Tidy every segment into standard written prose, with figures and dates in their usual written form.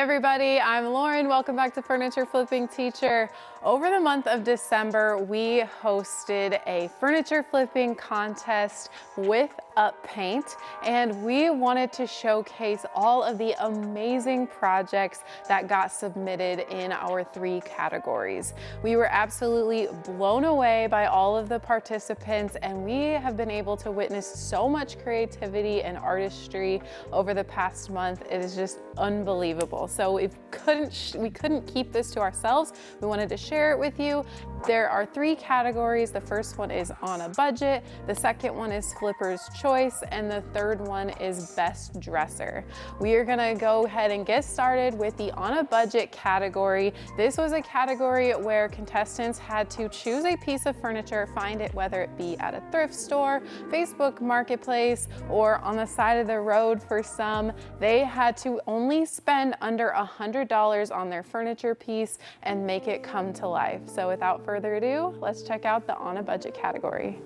everybody, I'm Lauren. Welcome back to Furniture Flipping Teacher. Over the month of December, we hosted a furniture flipping contest with Up Paint, and we wanted to showcase all of the amazing projects that got submitted in our 3 categories. We were absolutely blown away by all of the participants, and we have been able to witness so much creativity and artistry over the past month. It is just unbelievable. So we couldn't keep this to ourselves. We wanted to share it with you. There are 3 categories. The first one is on a budget, the second one is flipper's choice, and the third one is best dresser. We are gonna go ahead and get started with the on a budget category. This was a category where contestants had to choose a piece of furniture, find it whether it be at a thrift store, Facebook Marketplace, or on the side of the road for some. They had to only spend under $100 on their furniture piece and make it come to life. So without further ado, let's check out the on a budget category.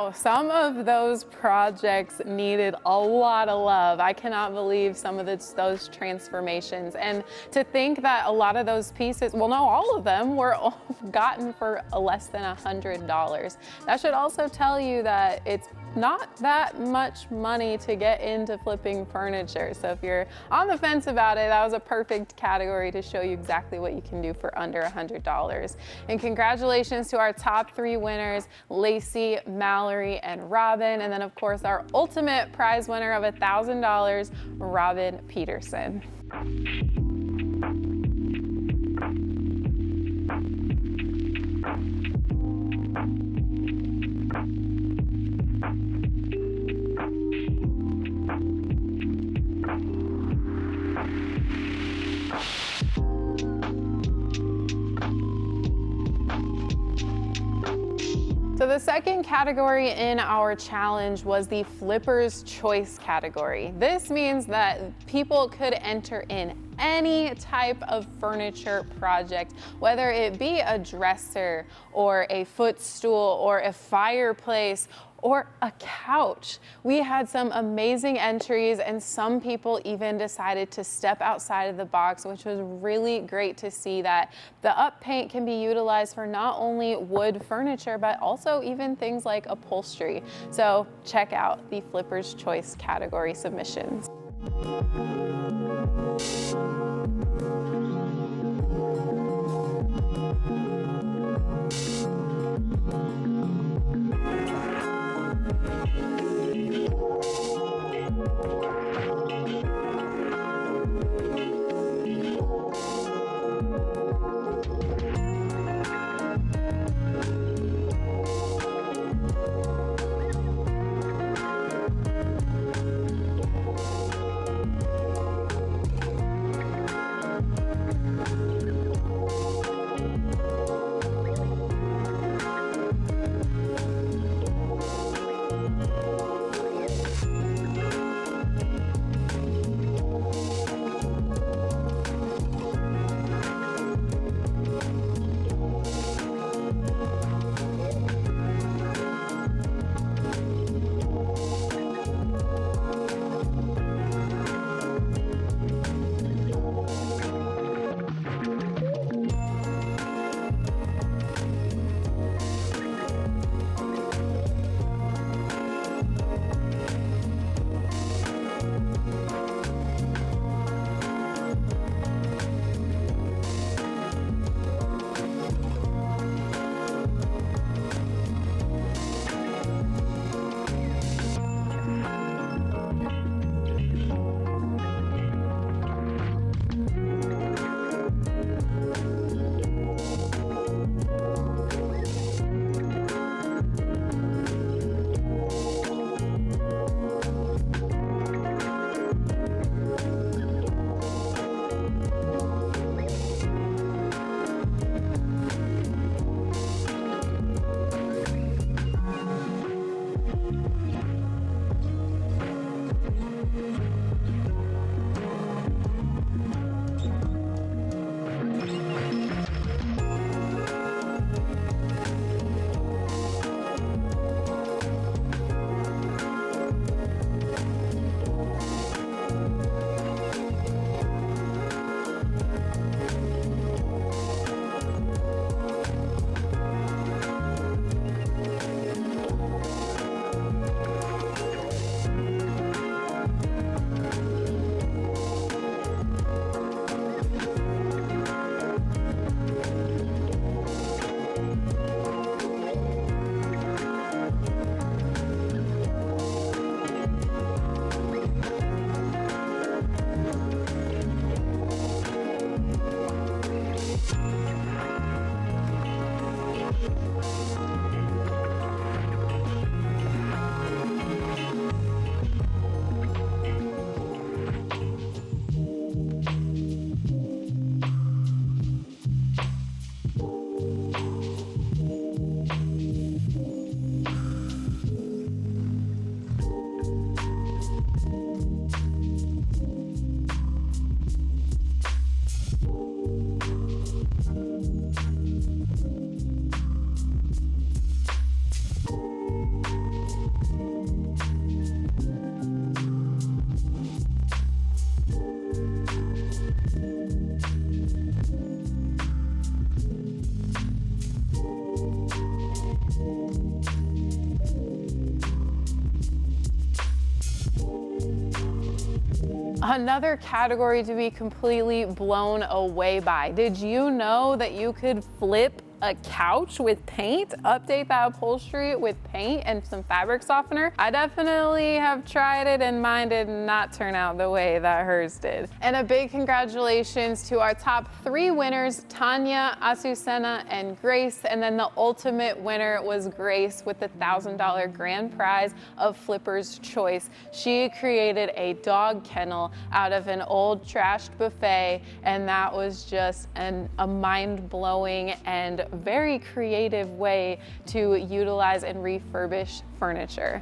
Wow, some of those projects needed a lot of love. I cannot believe some of those transformations. And to think that a lot of those pieces, well, no, all of them were gotten for less than $100. That should also tell you that it's not that much money to get into flipping furniture. So if you're on the fence about it, that was a perfect category to show you exactly what you can do for under $100. And congratulations to our top 3 winners, Lacey, Mallory, and Robin. And then of course our ultimate prize winner of $1,000, Robin Peterson. So the second category in our challenge was the Flipper's Choice category. This means that people could enter in any type of furniture project, whether it be a dresser or a footstool or a fireplace or a couch. We had some amazing entries, and some people even decided to step outside of the box, which was really great to see that the up paint can be utilized for not only wood furniture, but also even things like upholstery. So check out the Flipper's Choice category submissions. Another category to be completely blown away by. Did you know that you could flip a couch with paint, update that upholstery with paint and some fabric softener? I definitely have tried it and mine did not turn out the way that hers did. And a big congratulations to our top 3 winners, Tanya, Azucena, and Grace. And then the ultimate winner was Grace with the $1,000 grand prize of Flipper's Choice. She created a dog kennel out of an old trashed buffet, and that was just a mind-blowing and very creative way to utilize and refurbish furniture.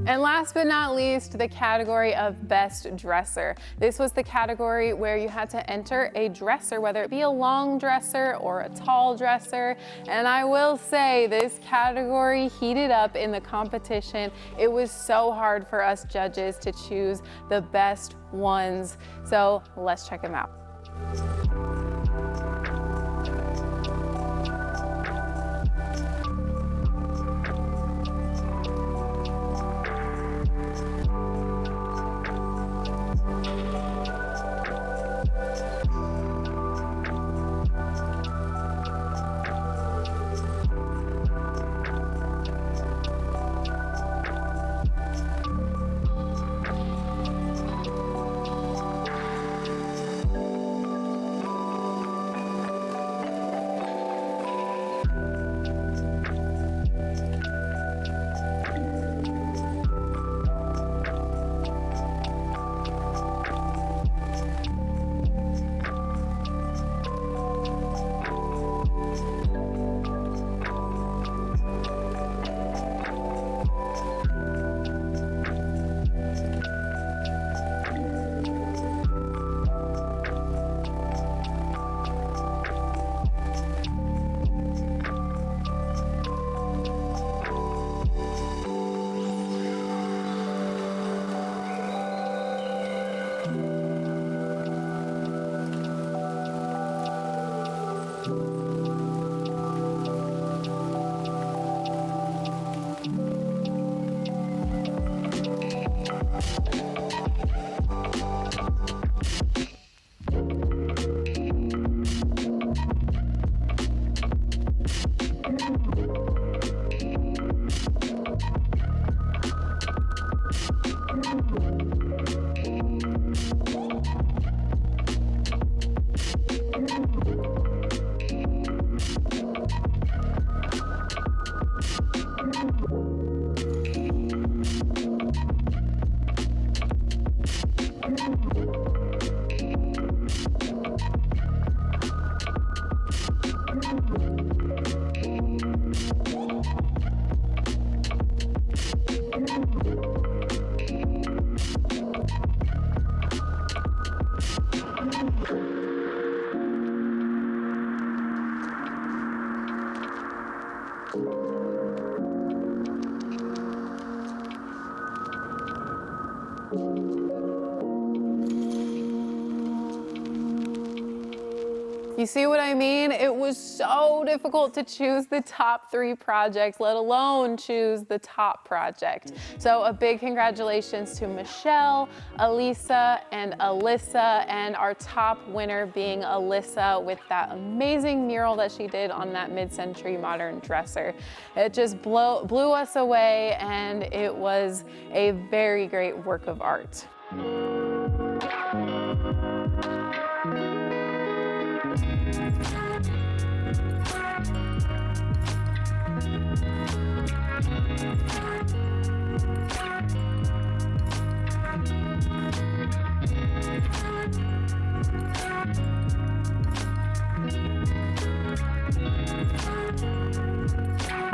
And last but not least, the category of best dresser. This was the category where you had to enter a dresser, whether it be a long dresser or a tall dresser. And I will say this category heated up in the competition. It was so hard for us judges to choose the best ones. So let's check them out. You see what I mean? It was so difficult to choose the top 3 projects, let alone choose the top project. So a big congratulations to Michelle, Elisa, and Alyssa, and our top winner being Alyssa with that amazing mural that she did on that mid-century modern dresser. It just blew us away, and it was a very great work of art.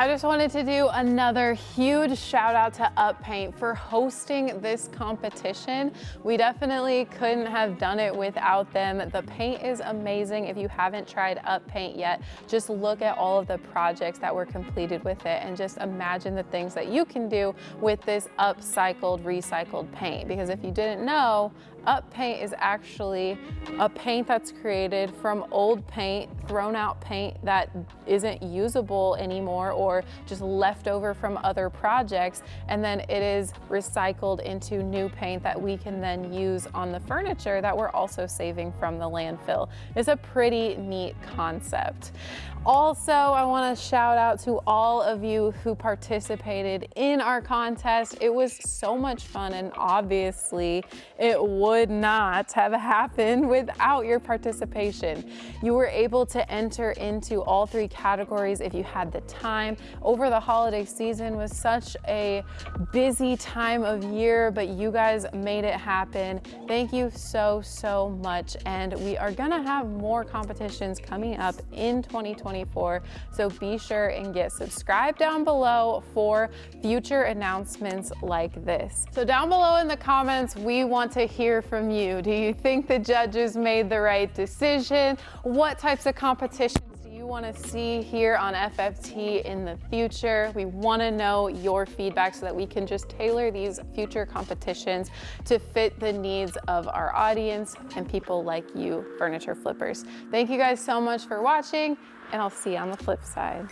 I just wanted to do another huge shout out to UpPaint for hosting this competition. We definitely couldn't have done it without them. The paint is amazing. If you haven't tried UpPaint yet, just look at all of the projects that were completed with it and just imagine the things that you can do with this upcycled, recycled paint. Because if you didn't know, Up paint is actually a paint that's created from old paint, thrown out paint that isn't usable anymore or just left over from other projects, and then it is recycled into new paint that we can then use on the furniture that we're also saving from the landfill. It's a pretty neat concept. Also, I want to shout out to all of you who participated in our contest. It was so much fun, and obviously it would not have happened without your participation. You were able to enter into all 3 categories if you had the time. Over the holiday season was such a busy time of year, but you guys made it happen. Thank you so much, and we are gonna have more competitions coming up in 2024, so be sure and get subscribed down below for future announcements like this. So down below in the comments, we want to hear from you. Do you think the judges made the right decision? What types of competitions do you want to see here on FFT in the future? We want to know your feedback so that we can just tailor these future competitions to fit the needs of our audience and people like you, furniture flippers. Thank you guys so much for watching, and I'll see you on the flip side.